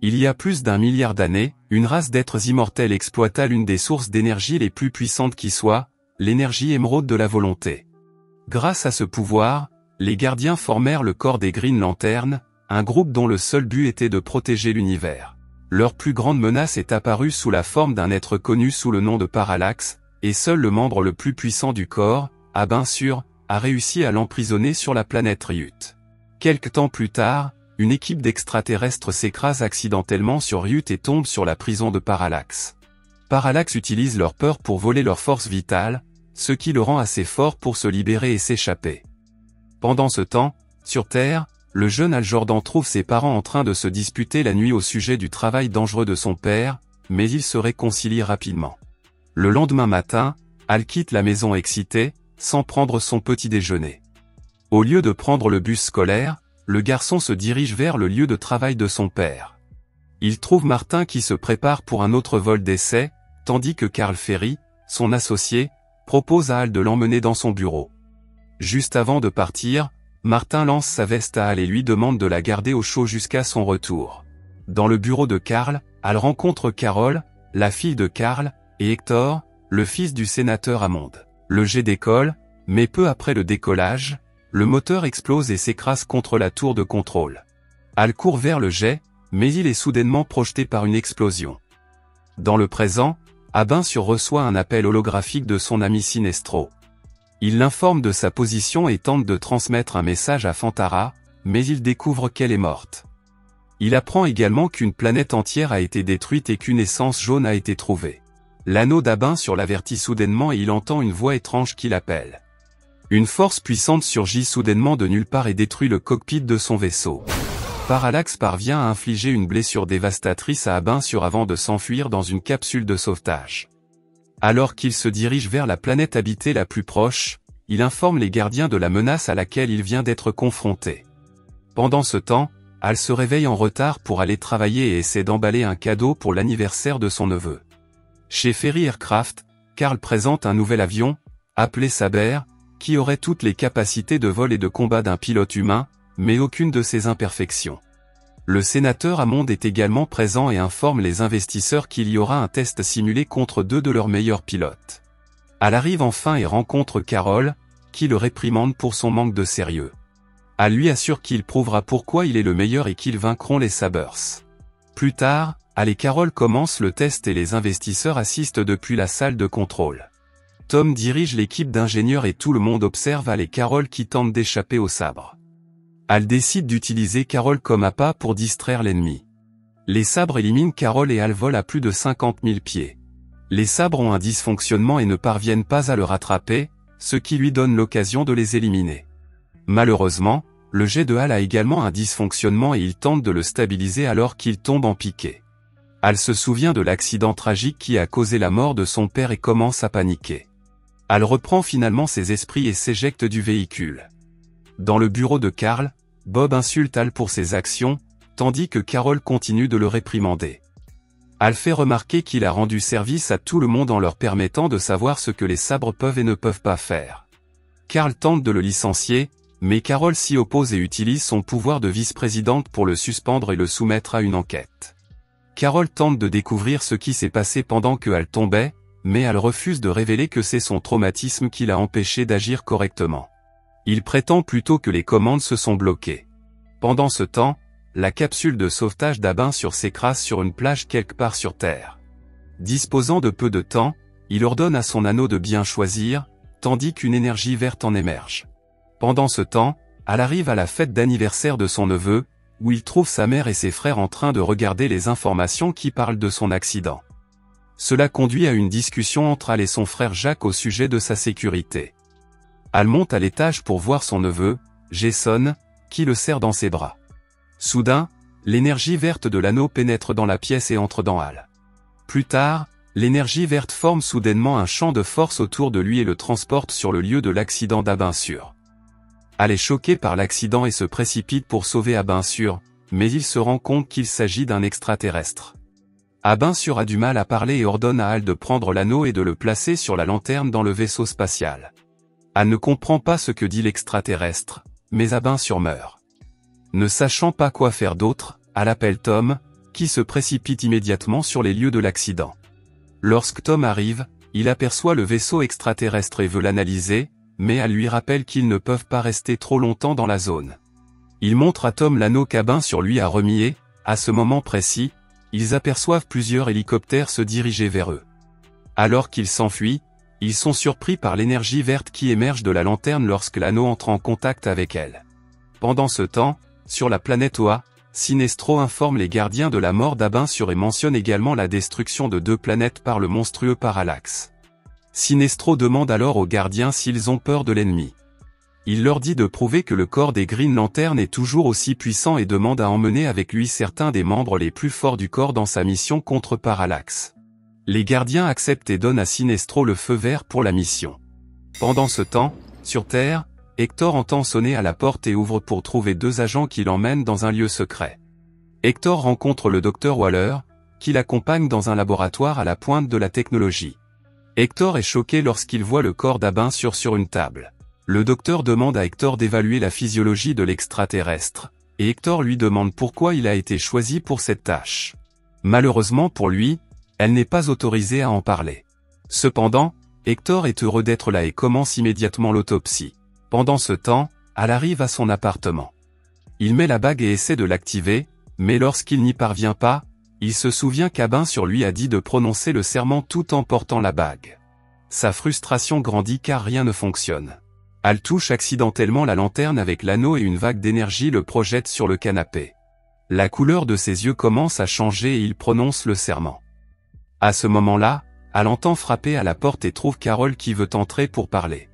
Il y a plus d'1 milliard d'années, une race d'êtres immortels exploita l'une des sources d'énergie les plus puissantes qui soit, l'énergie émeraude de la volonté. Grâce à ce pouvoir, les gardiens formèrent le corps des Green Lanterns, un groupe dont le seul but était de protéger l'univers. Leur plus grande menace est apparue sous la forme d'un être connu sous le nom de Parallax, et seul le membre le plus puissant du corps, Abin Sur, a réussi à l'emprisonner sur la planète Ryut. Quelque temps plus tard, une équipe d'extraterrestres s'écrase accidentellement sur Ryut et tombe sur la prison de Parallax. Parallax utilise leur peur pour voler leur force vitale, ce qui le rend assez fort pour se libérer et s'échapper. Pendant ce temps, sur Terre, le jeune Hal Jordan trouve ses parents en train de se disputer la nuit au sujet du travail dangereux de son père, mais ils se réconcilient rapidement. Le lendemain matin, Hal quitte la maison excité, sans prendre son petit déjeuner. Au lieu de prendre le bus scolaire, le garçon se dirige vers le lieu de travail de son père. Il trouve Martin qui se prépare pour un autre vol d'essai, tandis que Carl Ferry, son associé, propose à Hal de l'emmener dans son bureau. Juste avant de partir, Martin lance sa veste à Hal et lui demande de la garder au chaud jusqu'à son retour. Dans le bureau de Carl, Hal rencontre Carol, la fille de Carl, et Hector, le fils du sénateur Hammond. Le jet décolle, mais peu après le décollage, le moteur explose et s'écrase contre la tour de contrôle. Hal court vers le jet, mais il est soudainement projeté par une explosion. Dans le présent, Abin Sur reçoit un appel holographique de son ami Sinestro. Il l'informe de sa position et tente de transmettre un message à Fantara, mais il découvre qu'elle est morte. Il apprend également qu'une planète entière a été détruite et qu'une essence jaune a été trouvée. L'anneau d'Abin Sur l'avertit soudainement et il entend une voix étrange qui l'appelle. Une force puissante surgit soudainement de nulle part et détruit le cockpit de son vaisseau. Parallax parvient à infliger une blessure dévastatrice à Abin Sur avant de s'enfuir dans une capsule de sauvetage. Alors qu'il se dirige vers la planète habitée la plus proche, il informe les gardiens de la menace à laquelle il vient d'être confronté. Pendant ce temps, Hal se réveille en retard pour aller travailler et essaie d'emballer un cadeau pour l'anniversaire de son neveu. Chez Ferry Aircraft, Carl présente un nouvel avion, appelé Saber, qui aurait toutes les capacités de vol et de combat d'un pilote humain, mais aucune de ses imperfections. Le sénateur Hammond est également présent et informe les investisseurs qu'il y aura un test simulé contre 2 de leurs meilleurs pilotes. Hal arrive enfin et rencontre Carol, qui le réprimande pour son manque de sérieux. Hal lui assure qu'il prouvera pourquoi il est le meilleur et qu'ils vaincront les Sabers. Plus tard, Hal et Carol commencent le test et les investisseurs assistent depuis la salle de contrôle. Tom dirige l'équipe d'ingénieurs et tout le monde observe Hal et Carol qui tentent d'échapper au sabre. Hal décide d'utiliser Carol comme appât pour distraire l'ennemi. Les sabres éliminent Carol et Hal vole à plus de 50 000 pieds. Les sabres ont un dysfonctionnement et ne parviennent pas à le rattraper, ce qui lui donne l'occasion de les éliminer. Malheureusement, le jet de Hal a également un dysfonctionnement et il tente de le stabiliser alors qu'il tombe en piqué. Hal se souvient de l'accident tragique qui a causé la mort de son père et commence à paniquer. Hal reprend finalement ses esprits et s'éjecte du véhicule. Dans le bureau de Carl, Bob insulte Hal pour ses actions, tandis que Carol continue de le réprimander. Hal fait remarquer qu'il a rendu service à tout le monde en leur permettant de savoir ce que les sabres peuvent et ne peuvent pas faire. Carl tente de le licencier, mais Carol s'y oppose et utilise son pouvoir de vice-présidente pour le suspendre et le soumettre à une enquête. Carol tente de découvrir ce qui s'est passé pendant que Hal tombait, mais Hal refuse de révéler que c'est son traumatisme qui l'a empêché d'agir correctement. Il prétend plutôt que les commandes se sont bloquées. Pendant ce temps, la capsule de sauvetage d'Abin Sur s'écrase sur une plage quelque part sur Terre. Disposant de peu de temps, il ordonne à son anneau de bien choisir, tandis qu'une énergie verte en émerge. Pendant ce temps, Hal arrive à la fête d'anniversaire de son neveu, où il trouve sa mère et ses frères en train de regarder les informations qui parlent de son accident. Cela conduit à une discussion entre Hal et son frère Jacques au sujet de sa sécurité. Hal monte à l'étage pour voir son neveu, Jason, qui le serre dans ses bras. Soudain, l'énergie verte de l'anneau pénètre dans la pièce et entre dans Hal. Plus tard, l'énergie verte forme soudainement un champ de force autour de lui et le transporte sur le lieu de l'accident d'Abin Sur. Hal est choqué par l'accident et se précipite pour sauver Abin Sur, mais il se rend compte qu'il s'agit d'un extraterrestre. Abin Sur a du mal à parler et ordonne à Hal de prendre l'anneau et de le placer sur la lanterne dans le vaisseau spatial. Hal ne comprend pas ce que dit l'extraterrestre, mais Abin Sur meurt. Ne sachant pas quoi faire d'autre, Hal appelle Tom, qui se précipite immédiatement sur les lieux de l'accident. Lorsque Tom arrive, il aperçoit le vaisseau extraterrestre et veut l'analyser, mais Hal lui rappelle qu'ils ne peuvent pas rester trop longtemps dans la zone. Il montre à Tom l'anneau qu'Abin sur lui a remis et, à ce moment précis, ils aperçoivent plusieurs hélicoptères se diriger vers eux. Alors qu'ils s'enfuient, ils sont surpris par l'énergie verte qui émerge de la lanterne lorsque l'anneau entre en contact avec elle. Pendant ce temps, sur la planète Oa, Sinestro informe les gardiens de la mort d'Abin sur et mentionne également la destruction de 2 planètes par le monstrueux Parallax. Sinestro demande alors aux gardiens s'ils ont peur de l'ennemi. Il leur dit de prouver que le corps des Green Lantern est toujours aussi puissant et demande à emmener avec lui certains des membres les plus forts du corps dans sa mission contre Parallax. Les gardiens acceptent et donnent à Sinestro le feu vert pour la mission. Pendant ce temps, sur Terre, Hector entend sonner à la porte et ouvre pour trouver 2 agents qui l'emmènent dans un lieu secret. Hector rencontre le Dr Waller, qui l'accompagne dans un laboratoire à la pointe de la technologie. Hector est choqué lorsqu'il voit le corps d'Abin sur une table. Le docteur demande à Hector d'évaluer la physiologie de l'extraterrestre, et Hector lui demande pourquoi il a été choisi pour cette tâche. Malheureusement pour lui, elle n'est pas autorisée à en parler. Cependant, Hector est heureux d'être là et commence immédiatement l'autopsie. Pendant ce temps, Hal arrive à son appartement. Il met la bague et essaie de l'activer, mais lorsqu'il n'y parvient pas, il se souvient qu'Abin sur lui a dit de prononcer le serment tout en portant la bague. Sa frustration grandit car rien ne fonctionne. Hal touche accidentellement la lanterne avec l'anneau et une vague d'énergie le projette sur le canapé. La couleur de ses yeux commence à changer et il prononce le serment. À ce moment-là, Hal entend frapper à la porte et trouve Carol qui veut entrer pour parler.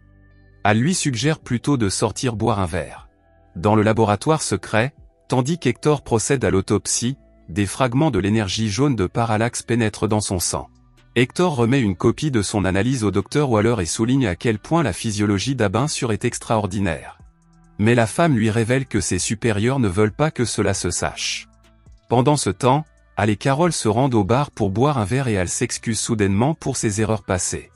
Hal lui suggère plutôt de sortir boire un verre. Dans le laboratoire secret, tandis qu'Hector procède à l'autopsie, des fragments de l'énergie jaune de Parallax pénètrent dans son sang. Hector remet une copie de son analyse au Dr Waller et souligne à quel point la physiologie d'Abin sur est extraordinaire. Mais la femme lui révèle que ses supérieurs ne veulent pas que cela se sache. Pendant ce temps, Hal et Carol se rendent au bar pour boire un verre et Hal s'excuse soudainement pour ses erreurs passées.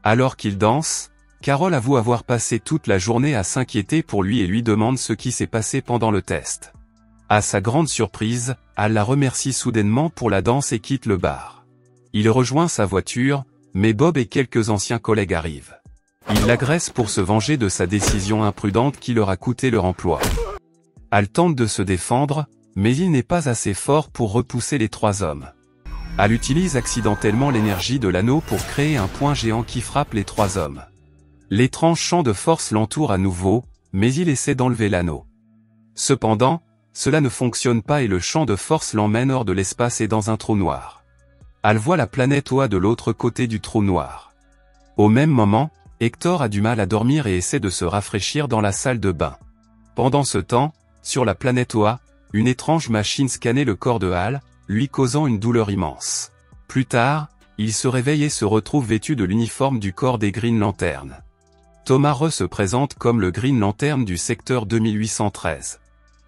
Alors qu'ils dansent, Carol avoue avoir passé toute la journée à s'inquiéter pour lui et lui demande ce qui s'est passé pendant le test. À sa grande surprise, Hal la remercie soudainement pour la danse et quitte le bar. Il rejoint sa voiture, mais Bob et quelques anciens collègues arrivent. Ils l'agressent pour se venger de sa décision imprudente qui leur a coûté leur emploi. Hal tente de se défendre, mais il n'est pas assez fort pour repousser les 3 hommes. Hal utilise accidentellement l'énergie de l'anneau pour créer un point géant qui frappe les 3 hommes. L'étrange champ de force l'entoure à nouveau, mais il essaie d'enlever l'anneau. Cependant, cela ne fonctionne pas et le champ de force l'emmène hors de l'espace et dans un trou noir. Hal voit la planète Oa de l'autre côté du trou noir. Au même moment, Hector a du mal à dormir et essaie de se rafraîchir dans la salle de bain. Pendant ce temps, sur la planète Oa, une étrange machine scannait le corps de Hal, lui causant une douleur immense. Plus tard, il se réveille et se retrouve vêtu de l'uniforme du corps des Green Lantern. Thomas Re se présente comme le Green Lantern du secteur 2813.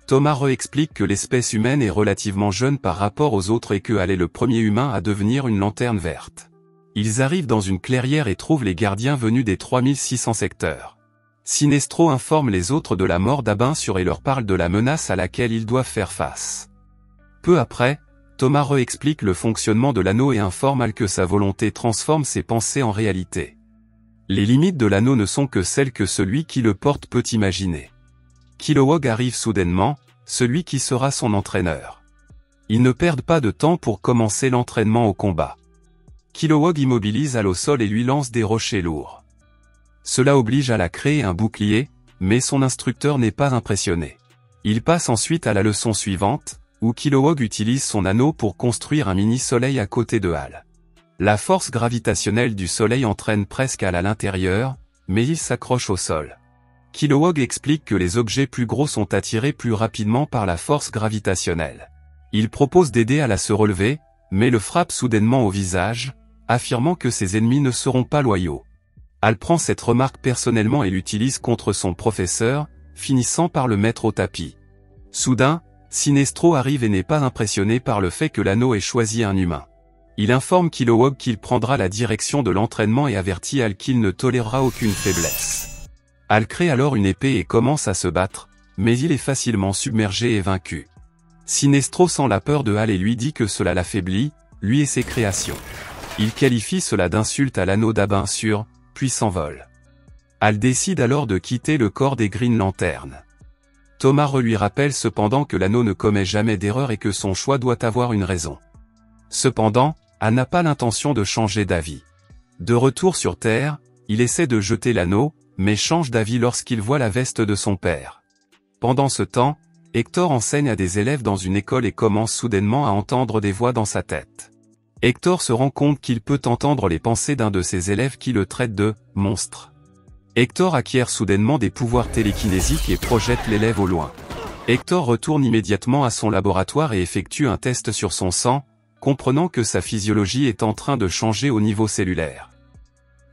Thomas Re explique que l'espèce humaine est relativement jeune par rapport aux autres et que Hal est le premier humain à devenir une lanterne verte. Ils arrivent dans une clairière et trouvent les gardiens venus des 3600 secteurs. Sinestro informe les autres de la mort d'Abin sur et leur parle de la menace à laquelle ils doivent faire face. Peu après, Thomas Re explique le fonctionnement de l'anneau et informe Hal que sa volonté transforme ses pensées en réalité. Les limites de l'anneau ne sont que celles que celui qui le porte peut imaginer. Kilowog arrive soudainement, celui qui sera son entraîneur. Ils ne perdent pas de temps pour commencer l'entraînement au combat. Kilowog immobilise Hal au sol et lui lance des rochers lourds. Cela oblige Hal à créer un bouclier, mais son instructeur n'est pas impressionné. Il passe ensuite à la leçon suivante, où Kilowog utilise son anneau pour construire un mini-soleil à côté de Hal. La force gravitationnelle du soleil entraîne presque Hal à l'intérieur, mais il s'accroche au sol. Kilowog explique que les objets plus gros sont attirés plus rapidement par la force gravitationnelle. Il propose d'aider Hal à se relever, mais le frappe soudainement au visage, affirmant que ses ennemis ne seront pas loyaux. Hal prend cette remarque personnellement et l'utilise contre son professeur, finissant par le mettre au tapis. Soudain, Sinestro arrive et n'est pas impressionné par le fait que l'anneau ait choisi un humain. Il informe Kilowog qu'il prendra la direction de l'entraînement et avertit Hal qu'il ne tolérera aucune faiblesse. Hal crée alors une épée et commence à se battre, mais il est facilement submergé et vaincu. Sinestro sent la peur de Hal et lui dit que cela l'affaiblit, lui et ses créations. Il qualifie cela d'insulte à l'anneau d'Abinsur, puis s'envole. Hal décide alors de quitter le corps des Green Lantern. Thomas lui rappelle cependant que l'anneau ne commet jamais d'erreur et que son choix doit avoir une raison. Cependant, Hal n'a pas l'intention de changer d'avis. De retour sur Terre, il essaie de jeter l'anneau, mais change d'avis lorsqu'il voit la veste de son père. Pendant ce temps, Hector enseigne à des élèves dans une école et commence soudainement à entendre des voix dans sa tête. Hector se rend compte qu'il peut entendre les pensées d'un de ses élèves qui le traite de « monstre ». Hector acquiert soudainement des pouvoirs télékinésiques et projette l'élève au loin. Hector retourne immédiatement à son laboratoire et effectue un test sur son sang, comprenant que sa physiologie est en train de changer au niveau cellulaire.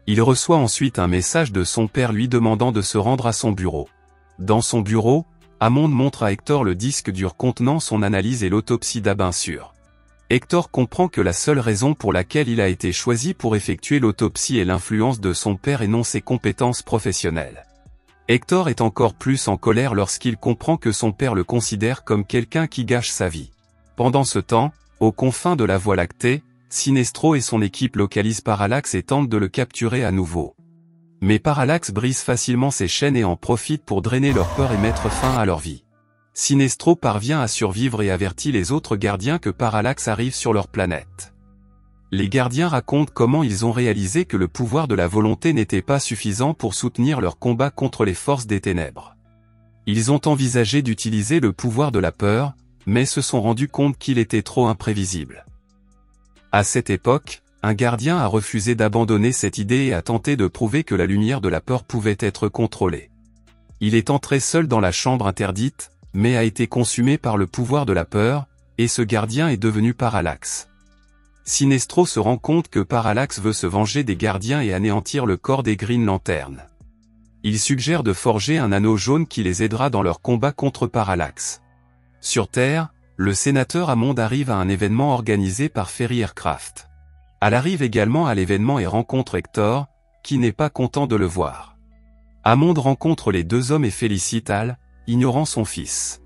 Il reçoit ensuite un message de son père lui demandant de se rendre à son bureau. Dans son bureau, Hammond montre à Hector le disque dur contenant son analyse et l'autopsie d'Abinsur. Hector comprend que la seule raison pour laquelle il a été choisi pour effectuer l'autopsie est l'influence de son père et non ses compétences professionnelles. Hector est encore plus en colère lorsqu'il comprend que son père le considère comme quelqu'un qui gâche sa vie. Pendant ce temps, aux confins de la Voie lactée, Sinestro et son équipe localisent Parallax et tentent de le capturer à nouveau. Mais Parallax brise facilement ses chaînes et en profite pour drainer leur peur et mettre fin à leur vie. Sinestro parvient à survivre et avertit les autres gardiens que Parallax arrive sur leur planète. Les gardiens racontent comment ils ont réalisé que le pouvoir de la volonté n'était pas suffisant pour soutenir leur combat contre les forces des ténèbres. Ils ont envisagé d'utiliser le pouvoir de la peur, mais se sont rendus compte qu'il était trop imprévisible. À cette époque, un gardien a refusé d'abandonner cette idée et a tenté de prouver que la lumière de la peur pouvait être contrôlée. Il est entré seul dans la chambre interdite, mais a été consumé par le pouvoir de la peur, et ce gardien est devenu Parallax. Sinestro se rend compte que Parallax veut se venger des gardiens et anéantir le corps des Green Lantern. Il suggère de forger un anneau jaune qui les aidera dans leur combat contre Parallax. Sur Terre, le sénateur Hammond arrive à un événement organisé par Ferry Aircraft. Hal arrive également à l'événement et rencontre Hector, qui n'est pas content de le voir. Hammond rencontre les deux hommes et félicite Hal, ignorant son fils.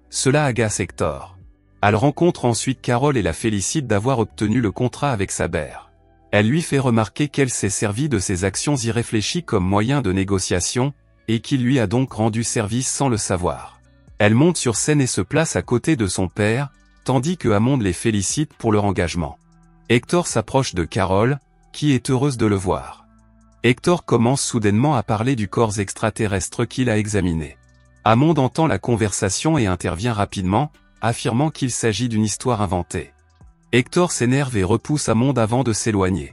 Cela agace Hector. Hal rencontre ensuite Carol et la félicite d'avoir obtenu le contrat avec Saber. Elle lui fait remarquer qu'elle s'est servie de ses actions irréfléchies comme moyen de négociation, et qu'il lui a donc rendu service sans le savoir. Elle monte sur scène et se place à côté de son père, tandis que Hammond les félicite pour leur engagement. Hector s'approche de Carol, qui est heureuse de le voir. Hector commence soudainement à parler du corps extraterrestre qu'il a examiné. Hammond entend la conversation et intervient rapidement, affirmant qu'il s'agit d'une histoire inventée. Hector s'énerve et repousse Hammond avant de s'éloigner.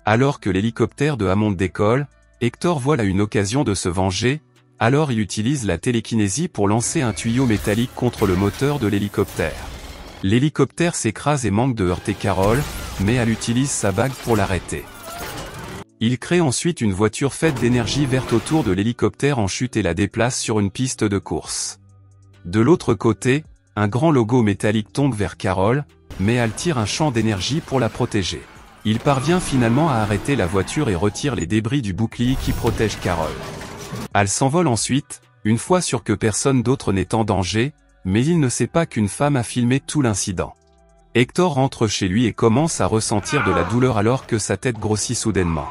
Alors que l'hélicoptère de Hammond décolle, Hector voit là une occasion de se venger, alors il utilise la télékinésie pour lancer un tuyau métallique contre le moteur de l'hélicoptère. L'hélicoptère s'écrase et manque de heurter Carol, mais elle utilise sa bague pour l'arrêter. Il crée ensuite une voiture faite d'énergie verte autour de l'hélicoptère en chute et la déplace sur une piste de course. De l'autre côté, un grand logo métallique tombe vers Carol, mais elle tire un champ d'énergie pour la protéger. Il parvient finalement à arrêter la voiture et retire les débris du bouclier qui protège Carol. Elle s'envole ensuite, une fois sûr que personne d'autre n'est en danger, mais il ne sait pas qu'une femme a filmé tout l'incident. Hector rentre chez lui et commence à ressentir de la douleur alors que sa tête grossit soudainement.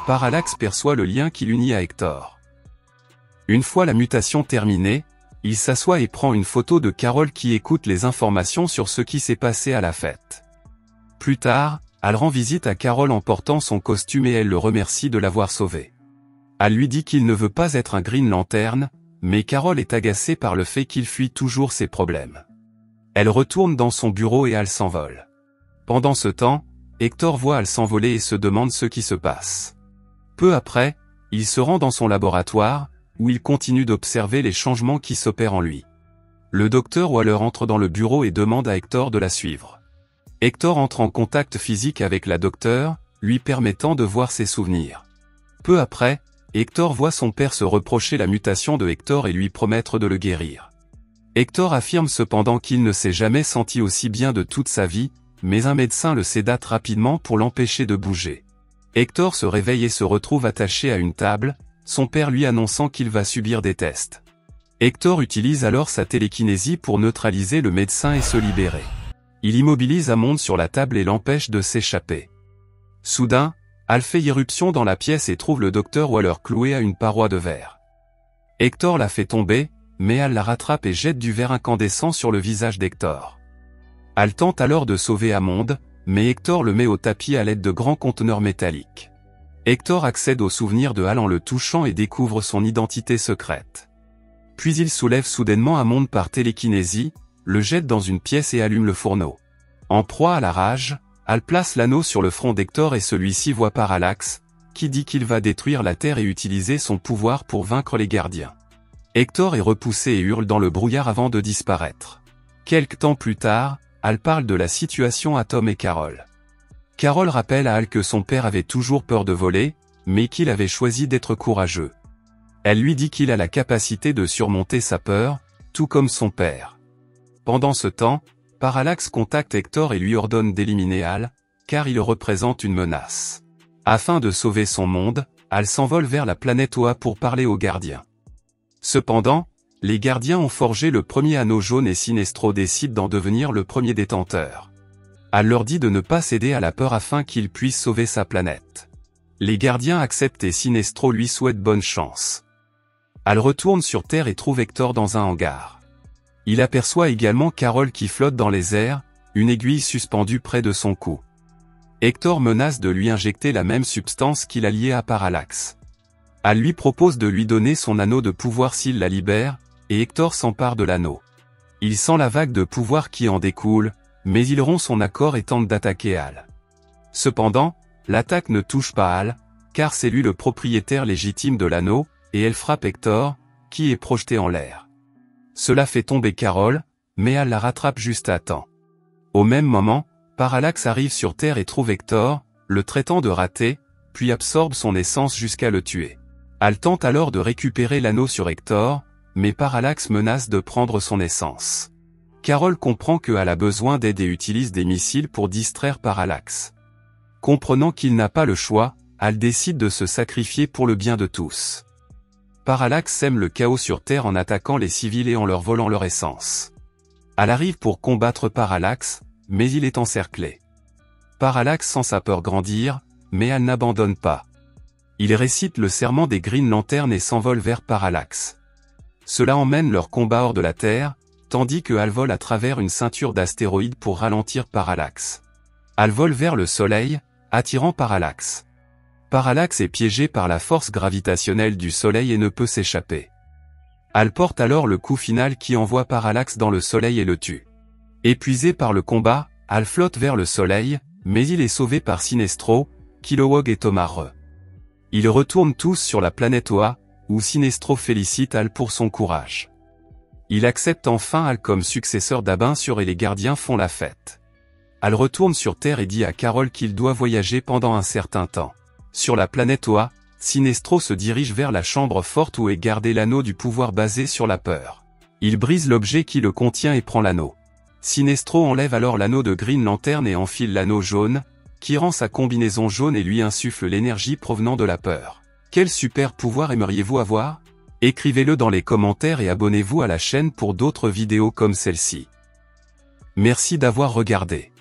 Parallax perçoit le lien qui l'unit à Hector. Une fois la mutation terminée, il s'assoit et prend une photo de Carol qui écoute les informations sur ce qui s'est passé à la fête. Plus tard, elle rend visite à Carol en portant son costume et elle le remercie de l'avoir sauvé. Elle lui dit qu'il ne veut pas être un Green Lantern, mais Carol est agacée par le fait qu'il fuit toujours ses problèmes. Elle retourne dans son bureau et Hal s'envole. Pendant ce temps, Hector voit Hal s'envoler et se demande ce qui se passe. Peu après, il se rend dans son laboratoire, où il continue d'observer les changements qui s'opèrent en lui. Le docteur Waller entre dans le bureau et demande à Hector de la suivre. Hector entre en contact physique avec la docteure, lui permettant de voir ses souvenirs. Peu après, Hector voit son père se reprocher la mutation de Hector et lui promettre de le guérir. Hector affirme cependant qu'il ne s'est jamais senti aussi bien de toute sa vie, mais un médecin le sédate rapidement pour l'empêcher de bouger. Hector se réveille et se retrouve attaché à une table, son père lui annonçant qu'il va subir des tests. Hector utilise alors sa télékinésie pour neutraliser le médecin et se libérer. Il immobilise Amonde sur la table et l'empêche de s'échapper. Soudain, Hal fait irruption dans la pièce et trouve le docteur Waller cloué à une paroi de verre. Hector la fait tomber, mais Hal la rattrape et jette du verre incandescent sur le visage d'Hector. Hal tente alors de sauver Amonde, mais Hector le met au tapis à l'aide de grands conteneurs métalliques. Hector accède au souvenir de Hal en le touchant et découvre son identité secrète. Puis il soulève soudainement Amonde par télékinésie, le jette dans une pièce et allume le fourneau. En proie à la rage, Hal place l'anneau sur le front d'Hector et celui-ci voit Parallax, qui dit qu'il va détruire la Terre et utiliser son pouvoir pour vaincre les gardiens. Hector est repoussé et hurle dans le brouillard avant de disparaître. Quelque temps plus tard, Hal parle de la situation à Tom et Carol. Carol rappelle à Hal que son père avait toujours peur de voler, mais qu'il avait choisi d'être courageux. Elle lui dit qu'il a la capacité de surmonter sa peur, tout comme son père. Pendant ce temps, Parallax contacte Hector et lui ordonne d'éliminer Hal, car il représente une menace. Afin de sauver son monde, Hal s'envole vers la planète Oa pour parler aux gardiens. Cependant, les gardiens ont forgé le premier anneau jaune et Sinestro décide d'en devenir le premier détenteur. Hal leur dit de ne pas céder à la peur afin qu'ils puissent sauver sa planète. Les gardiens acceptent et Sinestro lui souhaite bonne chance. Hal retourne sur Terre et trouve Hector dans un hangar. Il aperçoit également Carol qui flotte dans les airs, une aiguille suspendue près de son cou. Hector menace de lui injecter la même substance qu'il a liée à Parallax. Hal lui propose de lui donner son anneau de pouvoir s'il la libère, et Hector s'empare de l'anneau. Il sent la vague de pouvoir qui en découle, mais il rompt son accord et tente d'attaquer Hal. Cependant, l'attaque ne touche pas Hal, car c'est lui le propriétaire légitime de l'anneau, et elle frappe Hector, qui est projeté en l'air. Cela fait tomber Carol, mais Hal la rattrape juste à temps. Au même moment, Parallax arrive sur Terre et trouve Hector, le traitant de raté, puis absorbe son essence jusqu'à le tuer. Hal tente alors de récupérer l'anneau sur Hector, mais Parallax menace de prendre son essence. Carol comprend que Hal a besoin d'aide et utilise des missiles pour distraire Parallax. Comprenant qu'il n'a pas le choix, Hal décide de se sacrifier pour le bien de tous. Parallax sème le chaos sur Terre en attaquant les civils et en leur volant leur essence. Hal arrive pour combattre Parallax, mais il est encerclé. Parallax sent sa peur grandir, mais Hal n'abandonne pas. Il récite le serment des Green Lantern et s'envole vers Parallax. Cela emmène leur combat hors de la Terre, tandis que Hal vole à travers une ceinture d'astéroïdes pour ralentir Parallax. Hal vole vers le Soleil, attirant Parallax. Parallax est piégé par la force gravitationnelle du Soleil et ne peut s'échapper. Hal porte alors le coup final qui envoie Parallax dans le Soleil et le tue. Épuisé par le combat, Hal flotte vers le Soleil, mais il est sauvé par Sinestro, Kilowog et Tomar. Ils retournent tous sur la planète Oa, où Sinestro félicite Hal pour son courage. Il accepte enfin Hal comme successeur d'Abinsur et les gardiens font la fête. Hal retourne sur Terre et dit à Carol qu'il doit voyager pendant un certain temps. Sur la planète Oa, Sinestro se dirige vers la chambre forte où est gardé l'anneau du pouvoir basé sur la peur. Il brise l'objet qui le contient et prend l'anneau. Sinestro enlève alors l'anneau de Green Lantern et enfile l'anneau jaune, qui rend sa combinaison jaune et lui insuffle l'énergie provenant de la peur. Quel super pouvoir aimeriez-vous avoir? Écrivez-le dans les commentaires et abonnez-vous à la chaîne pour d'autres vidéos comme celle-ci. Merci d'avoir regardé.